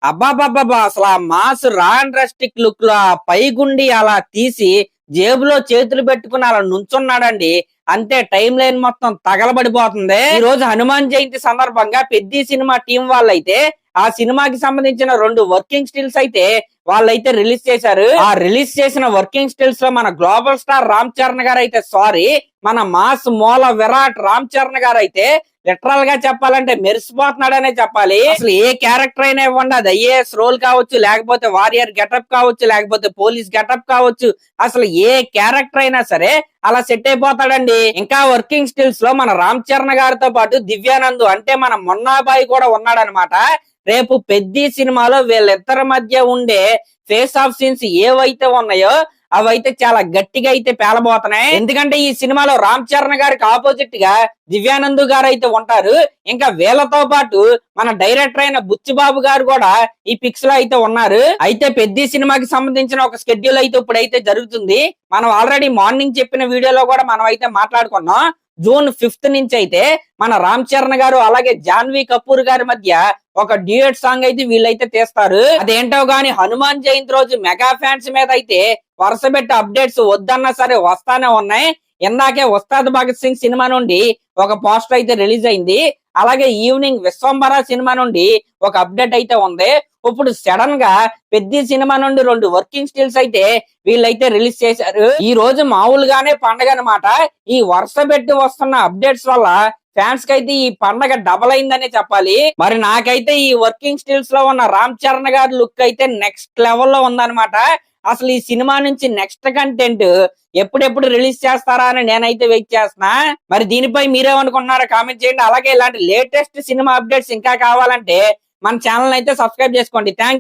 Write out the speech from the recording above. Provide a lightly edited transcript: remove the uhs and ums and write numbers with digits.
అబ్బాబాబాబా అసలు ఆ మాస్ రాన్ రెస్టిక్ లుక్ లో ఆ పైగుండి అలా తీసి జేబులో చేతులు పెట్టుకుని అలా నుంచున్నాడండి. అంతే టైం లైన్ మొత్తం తగలబడిపోతుంది. ఈ రోజు హనుమాన్ జయంతి సందర్భంగా పెద్ద సినిమా టీం వాళ్ళైతే ఆ సినిమాకి సంబంధించిన 2 వర్కింగ్ స్టిల్స్ అయితే వాళ్ళైతే రిలీజ్ చేశారు. ఆ రిలీజ్ చేసిన వర్కింగ్ స్టిల్స్ లో మన గ్లోబల్ స్టార్ రామ్ చరణ్ గారు అయితే మన మాస్ మూల విరాట్ రామ్ చరణ్ గారు అయితే లిటరల్ గా చెప్పాలంటే మెరిసిపోతున్నాడనే చెప్పాలి. అసలు ఏ క్యారెక్టర్ అయినా ఇవ్వండి, అది ఐఏఎస్ రోల్ కావచ్చు, లేకపోతే వారియర్ గెటప్ కావచ్చు, లేకపోతే పోలీస్ గెటప్ కావచ్చు, అసలు ఏ క్యారెక్టర్ అయినా సరే అలా సెట్ అయిపోతాడండి. ఇంకా వర్కింగ్ స్టిల్స్ లో మన రామ్ చరణ్ గారితో పాటు దివ్యానంద్ అంటే మన మొన్నాబాయి కూడా ఉన్నాడనమాట. రేపు పెద్ద సినిమాలో వీళ్ళిద్దరి మధ్య ఉండే ఫేస్ ఆఫ్ సీన్స్ ఏవైతే ఉన్నాయో అవైతే చాలా గట్టిగా అయితే పేలబోతున్నాయి. ఎందుకంటే ఈ సినిమాలో రామ్ చరణ్ గారికి ఆపోజిట్ గా దివ్యానంద్ గారు అయితే ఉంటారు. ఇంకా వీళ్ళతో పాటు మన డైరెక్టర్ అయిన బుచ్చిబాబు గారు కూడా ఈ పిక్స్ లో అయితే ఉన్నారు. అయితే పెద్ద సినిమాకి సంబంధించిన ఒక స్కెడ్యూల్ అయితే ఇప్పుడైతే జరుగుతుంది. మనం ఆల్రెడీ మార్నింగ్ చెప్పిన వీడియోలో కూడా మనం అయితే మాట్లాడుకున్నాం. జూన్ 5th నుంచి అయితే మన రామ్ చరణ్ గారు అలాగే జాన్వీ కపూర్ గారి మధ్య ఒక డ్యూయట్ సాంగ్ అయితే వీళ్ళైతే తీస్తారు. అదేంటో గాని హనుమాన్ జయంతి రోజు మెగా ఫ్యాన్స్ మీద అయితే వరుస పెట్టి అప్డేట్స్ వద్దన్నా సరే వస్తానే ఉన్నాయి. ఇందాకే ఉస్తాద్ భగత్ సింగ్ సినిమా నుండి ఒక పోస్టర్ అయితే రిలీజ్ అయింది. అలాగే ఈవినింగ్ విశ్వంబర సినిమా నుండి ఒక అప్డేట్ అయితే ఉంది. ఇప్పుడు సడన్ గా పెద్ద సినిమా నుండి 2 వర్కింగ్ స్టిల్స్ అయితే వీళ్ళైతే రిలీజ్ చేశారు. ఈ రోజు మామూలుగానే పండగ అనమాట. ఈ వరుస పెట్టి వస్తున్న అప్డేట్స్ వల్ల ఫ్యాన్స్ కి అయితే ఈ పండగ డబల్ అయిందనే చెప్పాలి. మరి నాకైతే ఈ వర్కింగ్ స్టిల్స్ లో ఉన్న రామ్ చరణ్ గారి లుక్ అయితే నెక్స్ట్ లెవెల్లో ఉందన్నమాట. అసలు ఈ సినిమా నుంచి నెక్స్ట్ కంటెంట్ ఎప్పుడెప్పుడు రిలీజ్ చేస్తారా అని నేనైతే వెయిట్ చేస్తున్నా. మరి దీనిపై మీరేమనుకుంటున్నారో కామెంట్ చేయండి. అలాగే ఇలాంటి లేటెస్ట్ సినిమా అప్డేట్స్ ఇంకా కావాలంటే మన ఛానల్ అయితే సబ్స్క్రైబ్ చేసుకోండి. థ్యాంక్